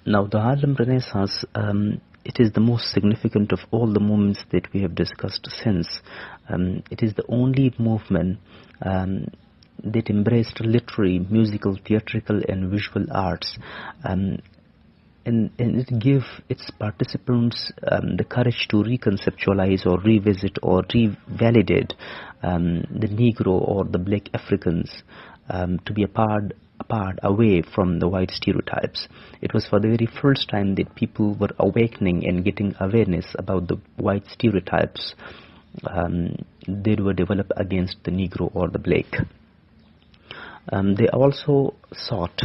Now, the Harlem Renaissance, it is the most significant of all the movements that we have discussed since. It is the only movement that embraced literary, musical, theatrical, and visual arts. And it gave its participants the courage to reconceptualize or revisit or revalidate the Negro or the Black Africans to be apart, away from the white stereotypes. It was for the very first time that people were awakening and getting awareness about the white stereotypes that were developed against the Negro or the Black. They also sought,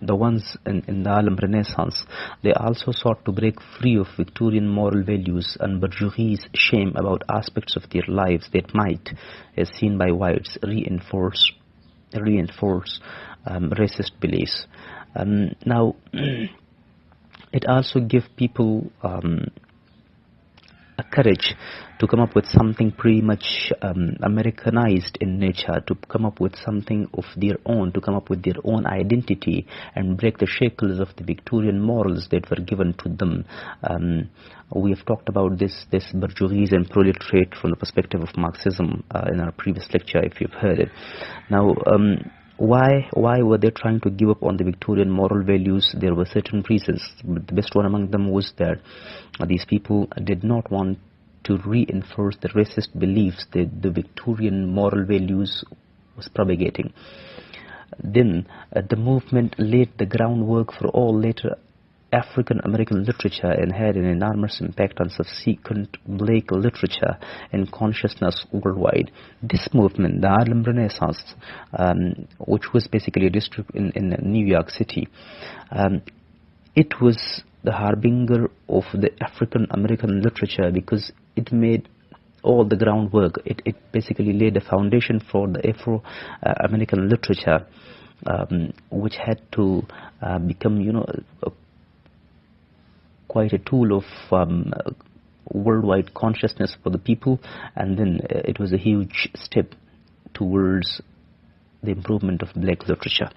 the ones in the Harlem Renaissance, they also sought to break free of Victorian moral values and bourgeois' shame about aspects of their lives that might, as seen by whites, reinforce racist beliefs. Now, it also gave people a courage to come up with something pretty much Americanized in nature, to come up with something of their own, to come up with their own identity and break the shackles of the Victorian morals that were given to them. We have talked about this bourgeoisie and proletariat from the perspective of Marxism in our previous lecture, if you've heard it. Now, why were they trying to give up on the Victorian moral values? There were certain reasons. The best one among them was that these people did not want to reinforce the racist beliefs that the Victorian moral values was propagating. Then the movement laid the groundwork for all later African American literature and had an enormous impact on subsequent Black literature and consciousness worldwide. This movement, the Harlem Renaissance, which was basically a district in New York City, it was the harbinger of the African American literature because it made all the groundwork. It basically laid a foundation for the Afro American literature, which had to become, quite a tool of worldwide consciousness for the people, and then it was a huge step towards the improvement of Black literature.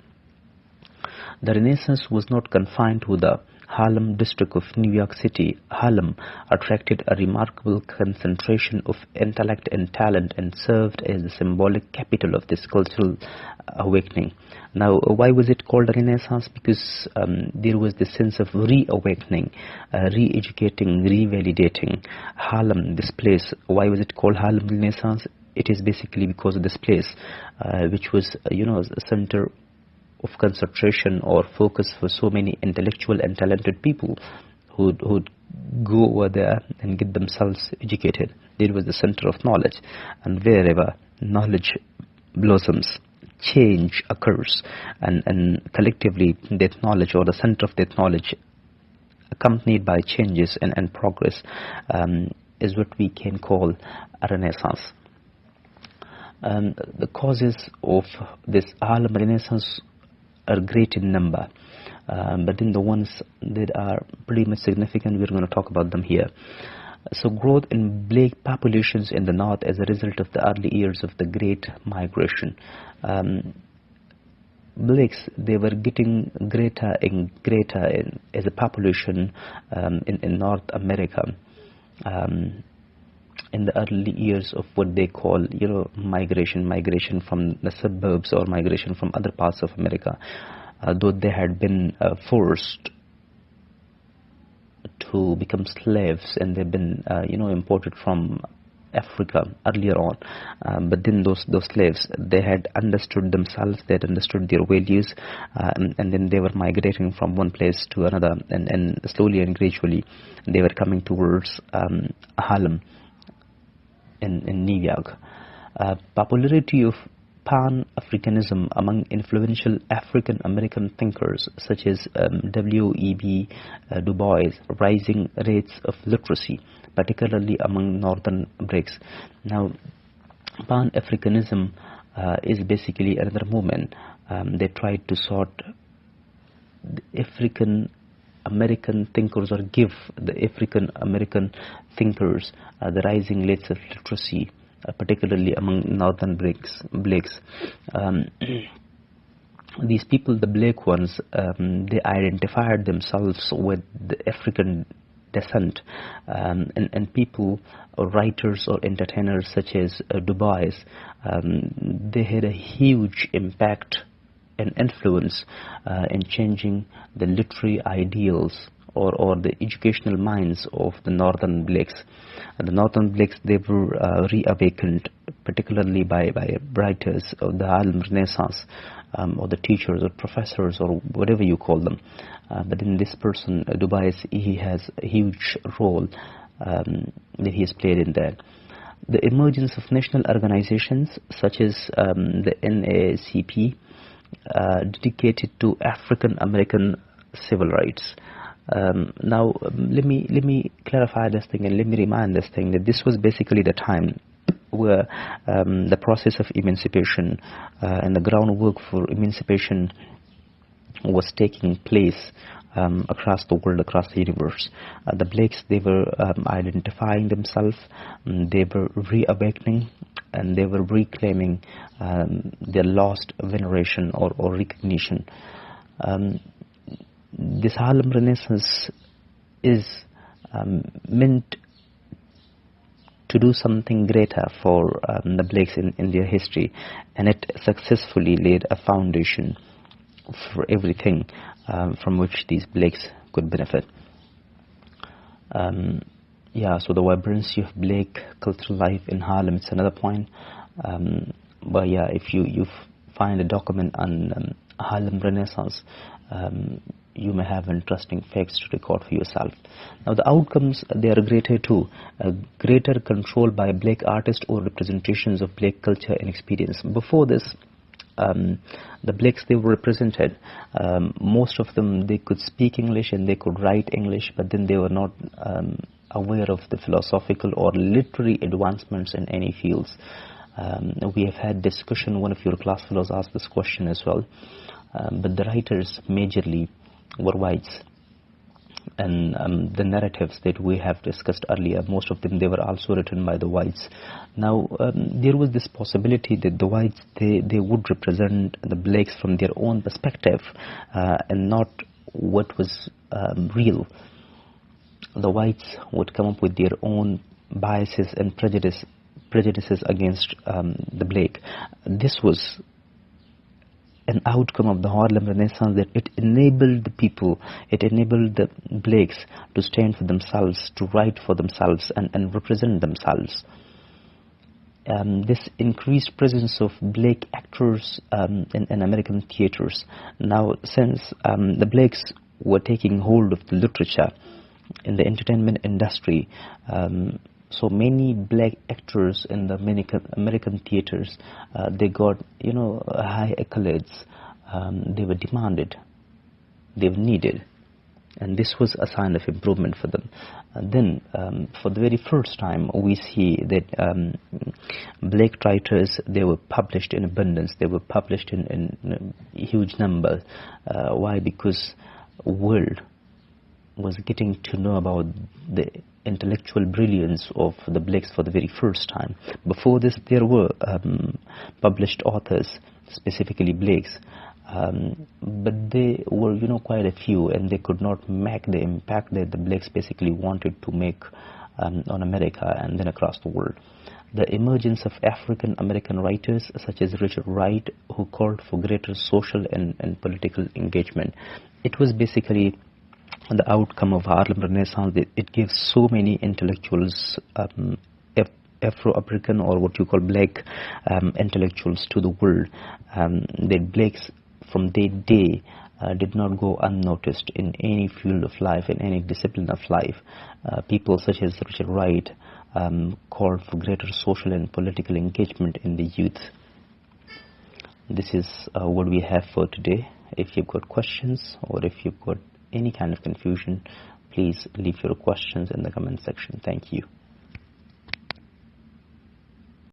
The Renaissance was not confined to the Harlem district of New York City. Harlem attracted a remarkable concentration of intellect and talent and served as the symbolic capital of this cultural awakening. Now, why was it called a Renaissance? Because there was this sense of reawakening, re-educating, revalidating. Harlem, this place, why was it called Harlem Renaissance? It is basically because of this place, which was, a center of concentration or focus for so many intellectual and talented people who'd go over there and get themselves educated. It was the center of knowledge, and wherever knowledge blossoms, change occurs, and collectively that knowledge, or the center of that knowledge, accompanied by changes and progress, is what we can call a Renaissance. The causes of this Harlem Renaissance are great in number, but then the ones that are pretty much significant, we're going to talk about them here. So growth in Black populations in the North as a result of the early years of the Great Migration. Blacks, they were getting greater and greater as a population in North America in the early years of what they call, migration from the suburbs or migration from other parts of America, though they had been forced to become slaves, and they've been, imported from Africa earlier on. But then those slaves, they had understood themselves, they had understood their values, and then they were migrating from one place to another, and slowly and gradually they were coming towards Harlem in New York. Popularity of Pan-Africanism among influential African American thinkers such as W.E.B. Du Bois, rising rates of literacy, particularly among northern blacks. Now, Pan-Africanism is basically another movement. They tried to sort the African American thinkers, or give the African American thinkers the rising rates of literacy, particularly among northern blacks. these people, the black ones, they identified themselves with the African descent, and people or writers or entertainers such as Du Bois, they had a huge impact and influence in changing the literary ideals or the educational minds of the northern blacks. And the northern blacks, they were reawakened, particularly by writers of the Harlem Renaissance, or the teachers or professors or whatever you call them. But in this person, Du Bois, he has a huge role that he has played in that. The emergence of national organizations such as the NAACP, dedicated to African American civil rights. Now, let me clarify this thing, and let me remind this thing that this was basically the time where the process of emancipation and the groundwork for emancipation was taking place across the world, across the universe. The blacks, they were identifying themselves, they were reawakening, and they were reclaiming their lost veneration or recognition. This Harlem Renaissance is meant to do something greater for the blacks in their history, and it successfully laid a foundation for everything from which these blacks could benefit. Yeah, so the vibrancy of black cultural life in Harlem, it's another point. But yeah, if you find a document on Harlem Renaissance, you may have interesting facts to record for yourself. Now the outcomes, they are greater too. Greater control by black artists or representations of black culture and experience. Before this, the blacks, they were represented. Most of them, they could speak English and they could write English, but then they were not aware of the philosophical or literary advancements in any fields. We have had discussion, one of your class fellows asked this question as well, but the writers majorly were whites, and the narratives that we have discussed earlier, most of them, they were also written by the whites. Now there was this possibility that the whites, they would represent the blacks from their own perspective and not what was real. The whites would come up with their own biases and prejudices against the black. This was an outcome of the Harlem Renaissance, that it enabled the people, it enabled the blacks to stand for themselves, to write for themselves, and represent themselves. This increased presence of black actors in American theaters. Now, since the blacks were taking hold of the literature in the entertainment industry, so many black actors in the American theaters, they got, high accolades. They were demanded, they were needed, and this was a sign of improvement for them. And then, for the very first time, we see that black writers, they were published in abundance. They were published in huge numbers. Why? Because the world was getting to know about the intellectual brilliance of the blacks for the very first time. Before this, there were published authors, specifically blacks, but they were, quite a few, and they could not make the impact that the blacks basically wanted to make on America and then across the world. The emergence of African American writers such as Richard Wright, who called for greater social and political engagement. It was basically the outcome of Harlem Renaissance. It gives so many intellectuals, Afro-African or what you call black intellectuals to the world. That blacks from that day did not go unnoticed in any field of life, in any discipline of life. People such as Richard Wright called for greater social and political engagement in the youth. This is what we have for today. If you've got questions or if you've got any kind of confusion, please leave your questions in the comment section. Thank you.